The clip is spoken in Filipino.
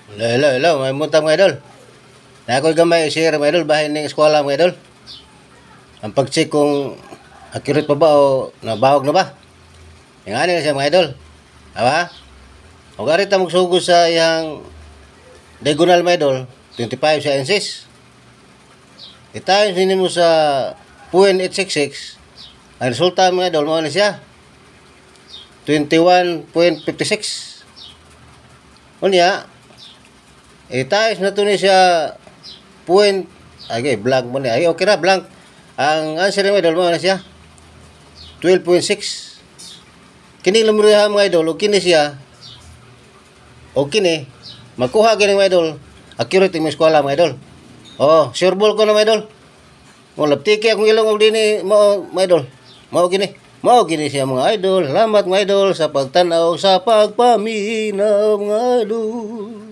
Hello, hello, may muntang mga idol. Na ako'y gamay share mga idol, bahin ng eskwela mga idol. Ang pag-check kung accurate pa ba o nabawag na ba. Yung ano siya mga idol. Aba? O garit na magsugod sa iyang diagonal mga idol, 25 sa inches. Itayin sinin mo sa 0.866. Ang resulta mga idol, mo na siya 21.56. Unya, itayos na to ni siya point, ay blank mo na, ay okay na, blank. Ang answer mo idol mo na siya 12.6. Kini lumruha mga idol, o kini siya, o kini, magkuha kini mga idol, accurate yung eskwela mga idol. Oh, sure ball ko na mga idol. Mo laptiki akong ilong og dini mo mga idol. Mao gini siya mga idol. Salamat mga idol sa pagtanaw sa pagpaminaw mga idol.